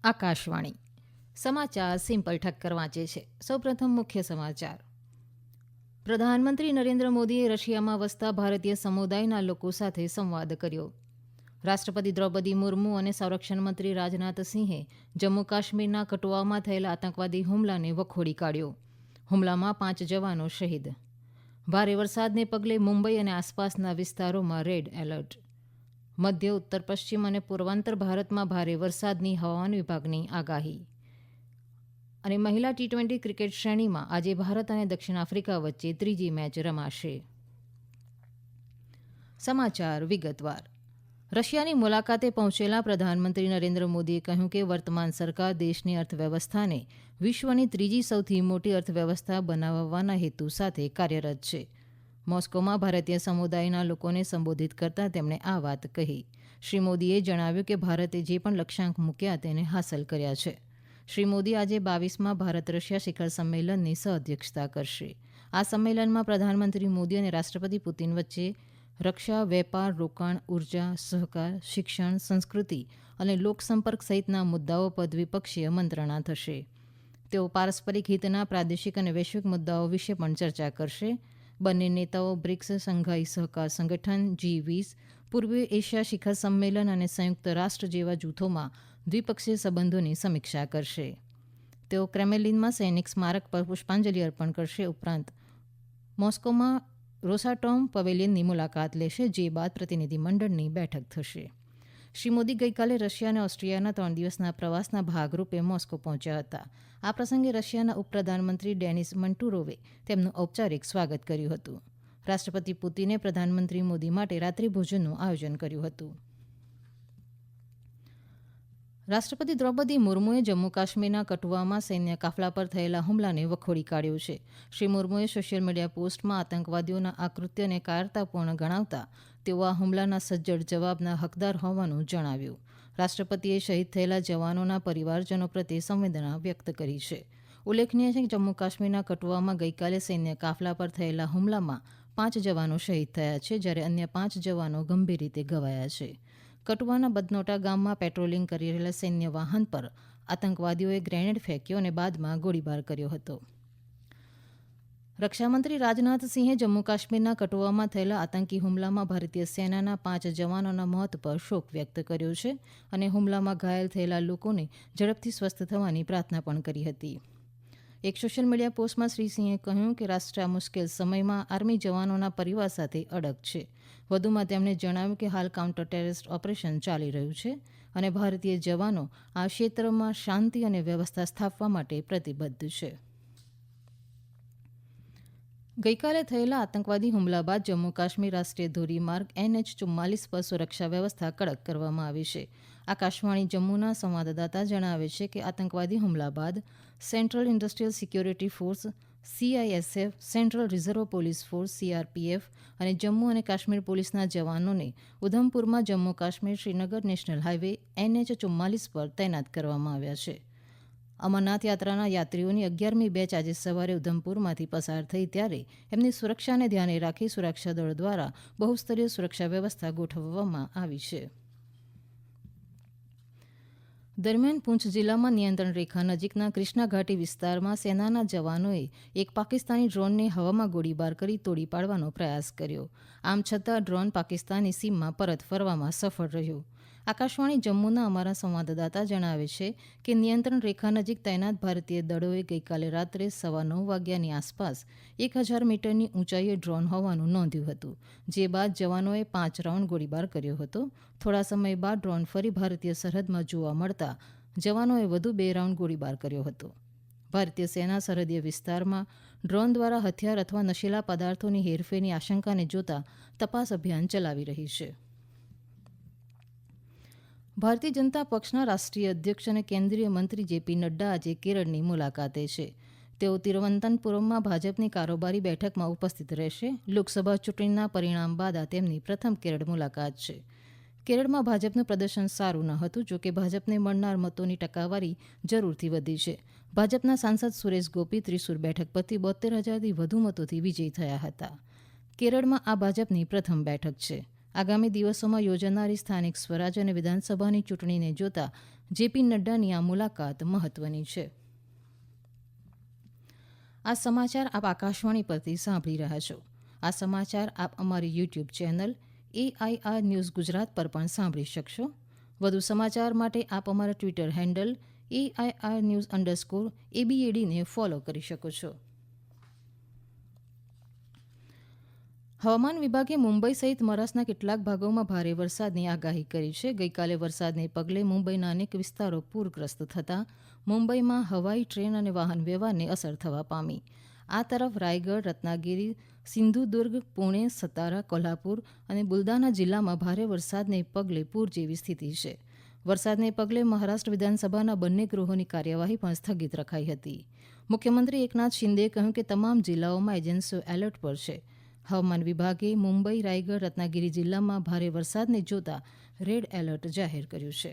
આકાશવાણી સમાચાર સિમ્પલ ઠક્કર વાંચે છે. સૌપ્રથમ મુખ્ય સમાચાર. પ્રધાનમંત્રી નરેન્દ્ર મોદીએ રશિયામાં વસતા ભારતીય સમુદાયના લોકો સાથે સંવાદ કર્યો. રાષ્ટ્રપતિ દ્રૌપદી મુર્મુ અને સંરક્ષણ મંત્રી રાજનાથ સિંહે જમ્મુ કાશ્મીરના કઠુઆમાં થયેલા આતંકવાદી હુમલાને વખોડી કાઢ્યો. હુમલામાં 5 જવાનો શહીદ. ભારે વરસાદને પગલે મુંબઈ અને આસપાસના વિસ્તારોમાં રેડ એલર્ટ. મધ્ય ઉત્તર પશ્ચિમ અને પૂર્વાંચલ ભારતમાં ભારે વરસાદની હવામાન વિભાગની આગાહી. અને મહિલા ટી-20 ક્રિકેટ શ્રેણીમાં આજે ભારત અને દક્ષિણ આફ્રિકા વચ્ચે ત્રીજી મેચ રમાશે. સમાચાર વિગતવાર. રશિયાની મુલાકાતે પહોંચેલા પ્રધાનમંત્રી નરેન્દ્ર મોદીએ કહ્યું કે વર્તમાન સરકાર દેશની અર્થવ્યવસ્થાને વિશ્વની ત્રીજી સૌથી મોટી અર્થવ્યવસ્થા બનાવવાના હેતુ સાથે કાર્યરત છે. મોસ્કોમાં ભારતીય સમુદાયના લોકોને સંબોધિત કરતા તેમણે આ વાત કહી. શ્રી મોદીએ જણાવ્યું કે ભારતે જે પણ લક્ષ્યાંક મૂક્યા તેને હાંસલ કર્યા છે. શ્રી મોદી આજે 22મા ભારત રશિયા શિખર સંમેલનની સહઅધ્યક્ષતા કરશે. આ સંમેલનમાં પ્રધાનમંત્રી મોદી અને રાષ્ટ્રપતિ પુતિન વચ્ચે રક્ષા, વેપાર, રોકાણ, ઉર્જા, સહકાર, શિક્ષણ, સંસ્કૃતિ અને લોકસંપર્ક સહિતના મુદ્દાઓ પર દ્વિપક્ષીય મંત્રણા થશે. તેઓ પારસ્પરિક હિતના પ્રાદેશિક અને વૈશ્વિક મુદ્દાઓ વિશે પણ ચર્ચા કરશે. બંને નેતાઓ બ્રિક્સ, શંઘાઈ સહકાર સંગઠન, G20, પૂર્વીય એશિયા શિખર સંમેલન અને સંયુક્ત રાષ્ટ્ર જેવા જૂથોમાં દ્વિપક્ષીય સંબંધોની સમીક્ષા કરશે. તેઓ ક્રેમલિનમાં સૈનિક સ્મારક પર પુષ્પાંજલિ અર્પણ કરશે. ઉપરાંત મોસ્કોમાં રોસાટોમ પવેલિયનની મુલાકાત લેશે, જે બાદ પ્રતિનિધિમંડળની બેઠક થશે. શ્રી મોદી ગઈકાલે રશિયા અને ઓસ્ટ્રિયાના 3 દિવસના પ્રવાસના ભાગરૂપે મોસ્કો પહોંચ્યા હતા. આ પ્રસંગે રશિયાના ઉપપ્રધાનમંત્રી ડેનિસ મંટુરોવે તેમનું ઔપચારિક સ્વાગત કર્યું હતું. રાષ્ટ્રપતિ પુતિને પ્રધાનમંત્રી મોદી માટે રાત્રિભોજનનું આયોજન કર્યું હતું. રાષ્ટ્રપતિ દ્રૌપદી મુર્મુએ જમ્મુ કાશ્મીરના કઠુઆમાં સૈન્ય કાફલા પર થયેલા હુમલાને વખોડી કાઢ્યો છે. શ્રી મુર્મુએ સોશિયલ મીડિયા પોસ્ટમાં આતંકવાદીઓના આ કૃત્યને કાયરતાપૂર્ણ ગણાવતા તેઓ આ હુમલાના સજ્જડ જવાબના હકદાર હોવાનું જણાવ્યું. રાષ્ટ્રપતિએ શહીદ થયેલા જવાનોના પરિવારજનો પ્રત્યે સંવેદના વ્યક્ત કરી છે. ઉલ્લેખનીય છે કે જમ્મુ કાશ્મીરના કઠુઆમાં ગઈકાલે સૈન્ય કાફલા પર થયેલા હુમલામાં 5 જવાનો શહીદ થયા છે, જ્યારે અન્ય 5 જવાનો ગંભીર રીતે ઘવાયા છે. કઠુઆના બદનોટા ગામમાં પેટ્રોલિંગ કરી રહેલા સૈન્ય વાહન પર આતંકવાદીઓએ ગ્રેનેડ ફેંક્યો અને બાદમાં ગોળીબાર કર્યો હતો. રક્ષામંત્રી રાજનાથ સિંહે જમ્મુ કાશ્મીરના કઠુઆમાં થયેલા આતંકી હુમલામાં ભારતીય સેનાના 5 જવાનોના મોત પર શોક વ્યક્ત કર્યો છે અને હુમલામાં ઘાયલ થયેલા લોકોને ઝડપથી સ્વસ્થ થવાની પ્રાર્થના પણ કરી હતી. એક સોશિયલ મીડિયા પોસ્ટમાં શ્રી સિંહે કહ્યું કે રાષ્ટ્ર આ મુશ્કેલ સમયમાં આર્મી જવાનોના પરિવાર સાથે અડગ છે. વધુમાં તેમણે જણાવ્યું કે હાલ કાઉન્ટર ટેરરિસ્ટ ઓપરેશન ચાલી રહ્યું છે અને ભારતીય જવાનો આ ક્ષેત્રમાં શાંતિ અને વ્યવસ્થા સ્થાપવા માટે પ્રતિબદ્ધ છે. ગઈકાલે થયેલા આતંકવાદી હુમલા બાદ જમ્મુ કાશ્મીર રાષ્ટ્રીય ધોરીમાર્ગ NH-44 પર સુરક્ષા વ્યવસ્થા કડક કરવામાં આવી છે. આકાશવાણી જમ્મુના સંવાદદાતા જણાવે છે કે આતંકવાદી હુમલા બાદ central industrial security force CISF, central reserve police force CRPF અને જમ્મુ અને કાશ્મીર પોલીસના જવાનોને ઉધમપુરમાં Jammu Kashmir Srinagar national highway NH-44 પર તૈનાત કરવામાં આવ્યા છે. અમરનાથ યાત્રાના યાત્રીઓની 11મી બેચ આજે સવારે ઉધમપુરમાંથી પસાર થઈ ત્યારે એમની સુરક્ષાને ધ્યાને રાખી સુરક્ષા દળો દ્વારા બહુસ્તરીય સુરક્ષા વ્યવસ્થા ગોઠવવામાં આવી છે. દરમિયાન પૂંછ જિલ્લામાં નિયંત્રણ રેખા નજીકના ક્રિષ્ના ઘાટી વિસ્તારમાં સેનાના જવાનોએ એક પાકિસ્તાની ડ્રોનને હવામાં ગોળીબાર કરી તોડી પાડવાનો પ્રયાસ કર્યો. આમ છતાં ડ્રોન પાકિસ્તાની સીમમાં પરત ફરવામાં સફળ રહ્યું. આકાશવાણી જમ્મુના અમારા સંવાદદાતા જણાવે છે કે નિયંત્રણ રેખા નજીક તૈનાત ભારતીય દળોએ ગઈકાલે રાત્રે 9:15 વાગ્યાની આસપાસ 1000 મીટરની ઊંચાઈએ ડ્રોન હોવાનું નોંધ્યું હતું, જે બાદ જવાનોએ 5 રાઉન્ડ ગોળીબાર કર્યો હતો. થોડા સમય બાદ ડ્રોન ફરી ભારતીય સરહદમાં જોવા મળતા જવાનોએ વધુ 2 રાઉન્ડ ગોળીબાર કર્યો હતો. ભારતીય સેના સરહદીય વિસ્તારમાં ડ્રોન દ્વારા હથિયાર અથવા નશીલા પદાર્થોની હેરફેરની આશંકાને જોતા તપાસ અભિયાન ચલાવી રહી છે. ભારતીય જનતા પક્ષના રાષ્ટ્રીય અધ્યક્ષ અને કેન્દ્રીય મંત્રી JP નડ્ડા આજે કેરળની મુલાકાતે છે. તેઓ તિરુવનંતપુરમમાં ભાજપની કારોબારી બેઠકમાં ઉપસ્થિત રહેશે. લોકસભા ચૂંટણીના પરિણામ બાદ આ તેમની પ્રથમ કેરળ મુલાકાત છે. કેરળમાં ભાજપનું પ્રદર્શન સારું ન હતું, જોકે ભાજપને મળનાર મતોની ટકાવારી જરૂરથી વધી છે. ભાજપના સાંસદ સુરેશ ગોપી ત્રિશુર બેઠક પરથી 72,000થી વધુ મતોથી વિજયી થયા હતા. કેરળમાં આ ભાજપની પ્રથમ બેઠક છે. આગામી દિવસોમાં યોજાનારી સ્થાનિક સ્વરાજ અને વિધાનસભાની ચૂંટણીને જોતા જેપી નડ્ડાની આ મુલાકાત મહત્વની છે. આ સમાચાર આપ આકાશવાણી પરથી સાંભળી રહ્યા છો. આ સમાચાર આપ અમારી YouTube channel AIR news Gujarat પર પણ સાંભળી શકશો. વધુ સમાચાર માટે આપ અમારા ટ્વિટર હેન્ડલ AIR_news_ABAD ને ફોલો કરી શકો છો. હવામાન વિભાગે મુંબઈ સહિત મહારાષ્ટ્રના કેટલાક ભાગોમાં ભારે વરસાદની આગાહી કરી છે. ગઈકાલે વરસાદને પગલે મુંબઈના અનેક વિસ્તારો પૂરગ્રસ્ત થતાં મુંબઈમાં હવાઈ, ટ્રેન અને વાહન વ્યવહારને અસર થવા પામી. આ તરફ રાયગઢ, રત્નાગિરી, સિંધુદુર્ગ, પુણે, સતારા, કોલ્હાપુર અને બુલદાના જિલ્લામાં ભારે વરસાદને પગલે પૂર જેવી સ્થિતિ છે. વરસાદને પગલે મહારાષ્ટ્ર વિધાનસભાના બંને ગૃહોની કાર્યવાહી પણ સ્થગિત રખાઈ હતી. મુખ્યમંત્રી એકનાથ શિંદેએ કહ્યું કે તમામ જિલ્લાઓમાં એજન્સીઓ એલર્ટ પર છે. હવામાન વિભાગે મુંબઈ, રાયગઢ, રત્નાગિરી જિલ્લામાં ભારે વરસાદને જોતા રેડ એલર્ટ જાહેર કર્યું છે.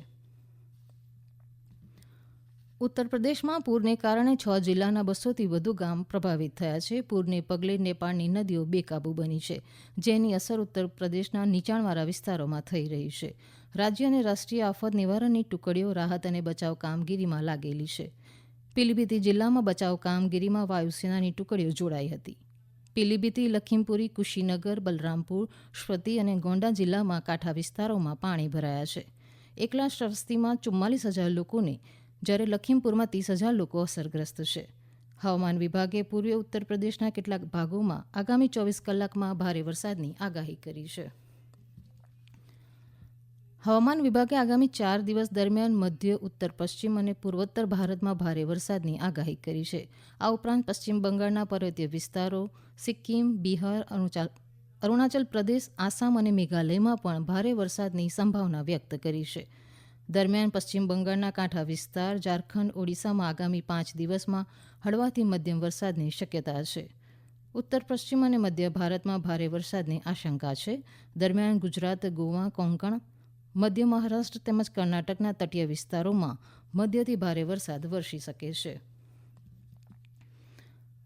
ઉત્તર પ્રદેશમાં પૂરને કારણે 6 જિલ્લાના 200થી વધુ ગામ પ્રભાવિત થયા છે. પૂરને પગલે નેપાળની નદીઓ બેકાબૂ બની છે, જેની અસર ઉત્તર પ્રદેશના નીચાણવાળા વિસ્તારોમાં થઈ રહી છે. રાજ્ય અને રાષ્ટ્રીય આફત નિવારણની ટુકડીઓ રાહત અને બચાવ કામગીરીમાં લાગેલી છે. પીલીભીત જિલ્લામાં બચાવ કામગીરીમાં વાયુસેનાની ટુકડીઓ જોડાઈ હતી. પીલીભીત, લખીમપુરી, કુશીનગર, બલરામપુર, સ્પતિ અને ગોંડા જિલ્લામાં કાંઠા વિસ્તારોમાં પાણી ભરાયા છે. એકલા સ્પતિમાં 44,000 લોકોને જ્યારે લખીમપુરમાં 30,000 લોકો અસરગ્રસ્ત છે. હવામાન વિભાગે પૂર્વીય ઉત્તર પ્રદેશના કેટલાક ભાગોમાં આગામી 24 કલાકમાં ભારે વરસાદની આગાહી કરી છે. હવામાન વિભાગે આગામી 4 દિવસ દરમિયાન મધ્ય, ઉત્તર પશ્ચિમ અને પૂર્વોત્તર ભારતમાં ભારે વરસાદની આગાહી કરી છે. આ ઉપરાંત પશ્ચિમ બંગાળના પર્વતીય વિસ્તારો, સિક્કિમ, બિહાર, અરુણાચલ પ્રદેશ, આસામ અને મેઘાલયમાં પણ ભારે વરસાદની સંભાવના વ્યક્ત કરી છે. દરમિયાન પશ્ચિમ બંગાળના કાંઠા વિસ્તાર, ઝારખંડ, ઓડિશામાં આગામી 5 દિવસમાં હળવાથી મધ્યમ વરસાદની શક્યતા છે. ઉત્તર પશ્ચિમ અને મધ્ય ભારતમાં ભારે વરસાદની આશંકા છે. દરમિયાન ગુજરાત, ગોવા, કોંકણ, મધ્ય મહારાષ્ટ્ર તેમજ કર્ણાટકના તટીય વિસ્તારોમાં મધ્યથી ભારે વરસાદ વરસી શકે છે.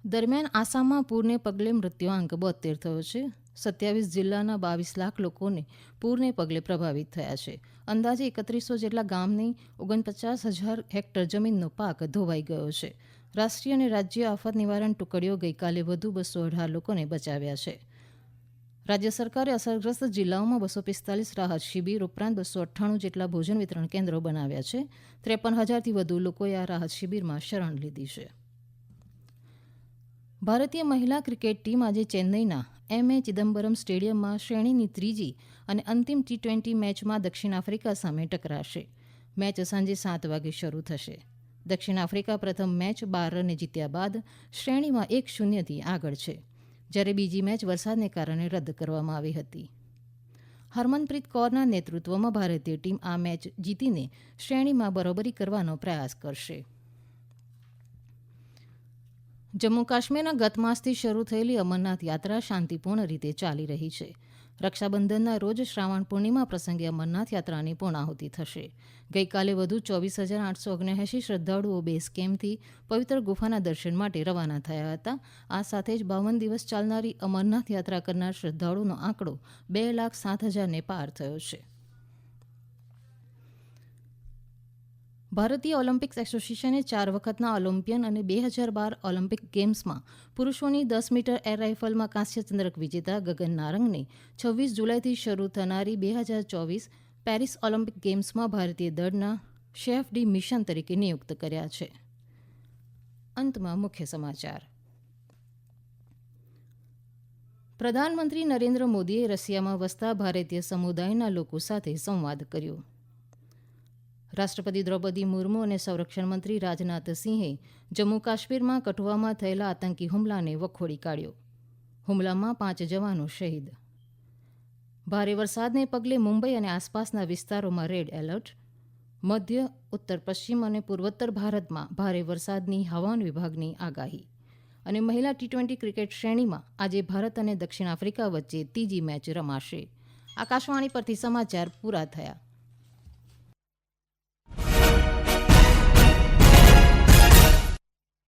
દરમિયાન આસામમાં પૂરને પગલે મૃત્યુઆંક 72 થયો છે. 27 જિલ્લાના 22 લાખ લોકોને પૂરને પગલે પ્રભાવિત થયા છે. અંદાજે 3100 જેટલા ગામની 49,000 હેક્ટર જમીનનો પાક ધોવાઈ ગયો છે. રાષ્ટ્રીય અને રાજ્ય આફત નિવારણ ટુકડીઓ ગઈકાલે વધુ 218 લોકોને બચાવ્યા છે. રાજ્ય સરકારે અસરગ્રસ્ત જિલ્લાઓમાં 245 રાહત શિબિર ઉપરાંત 298 જેટલા ભોજન વિતરણ કેન્દ્રો બનાવ્યા છે. 53,000થી વધુ લોકોએ આ રાહત શિબિરમાં શરણ લીધી છે. ભારતીય મહિલા ક્રિકેટ ટીમ આજે ચેન્નઈના એમ.એ. ચિદમ્બરમ સ્ટેડિયમમાં શ્રેણીની ત્રીજી અને અંતિમ T20 મેચમાં દક્ષિણ આફ્રિકા સામે ટકરાશે. મેચ સાંજે 7 વાગે શરૂ થશે. દક્ષિણ આફ્રિકા પ્રથમ મેચ 12 રને જીત્યા બાદ શ્રેણીમાં 1-0થી આગળ છે, જ્યારે બીજી મેચ વરસાદને કારણે રદ કરવામાં આવી હતી. હરમનપ્રીત કૌરના નેતૃત્વમાં ભારતીય ટીમ આ મેચ જીતીને શ્રેણીમાં બરોબરી કરવાનો પ્રયાસ કરશે. જમ્મુ કાશ્મીરના ગત માસથી શરૂ થયેલી અમરનાથ યાત્રા શાંતિપૂર્ણ રીતે ચાલી રહી છે. રક્ષાબંધનના રોજ શ્રાવણ પૂર્ણિમા પ્રસંગે અમરનાથ યાત્રાની પૂર્ણાહુતિ થશે. ગઈકાલે વધુ 24,879 શ્રદ્ધાળુઓ બેઝ કેમ્પથી પવિત્ર ગુફાના દર્શન માટે રવાના થયા હતા. આ સાથે જ 52 દિવસ ચાલનારી અમરનાથ યાત્રા કરનાર શ્રદ્ધાળુઓનો આંકડો 2,07,000ને પાર થયો છે. ભારતીય ઓલિમ્પિક એસોસિએશને 4 વખતના ઓલિમ્પિયન અને 2012 ઓલિમ્પિક ગેમ્સમાં પુરુષોની 10 મીટર એર રાઇફલમાં કાંસ્ય ચંદ્રક વિજેતા ગગન નારંગને 26 જુલાઈથી શરૂ થનારી 2024 પેરિસ ઓલિમ્પિક ગેમ્સમાં ભારતીય દળના શેફ ડી મિશન તરીકે નિયુક્ત કર્યા છે. અંતમાં મુખ્ય સમાચાર. પ્રધાનમંત્રી નરેન્દ્ર મોદીએ રશિયામાં વસતા ભારતીય સમુદાયના લોકો સાથે સંવાદ કર્યો. રાષ્ટ્રપતિ દ્રૌપદી મુર્મુ અને સંરક્ષણ મંત્રી રાજનાથસિંહે જમ્મુ કાશ્મીરમાં કઠુઆમાં થયેલા આતંકી હુમલાને વખોડી કાઢ્યો. હુમલામાં 5 જવાનો શહીદ. ભારે વરસાદને પગલે મુંબઈ અને આસપાસના વિસ્તારોમાં રેડ એલર્ટ. મધ્ય, ઉત્તર પશ્ચિમ અને પૂર્વોત્તર ભારતમાં ભારે વરસાદની હવામાન વિભાગની આગાહી. અને મહિલા T20 ક્રિકેટ શ્રેણીમાં આજે ભારત અને દક્ષિણ આફ્રિકા વચ્ચે ત્રીજી મેચ રમાશે. આકાશવાણી પરથી સમાચાર પૂરા થયા.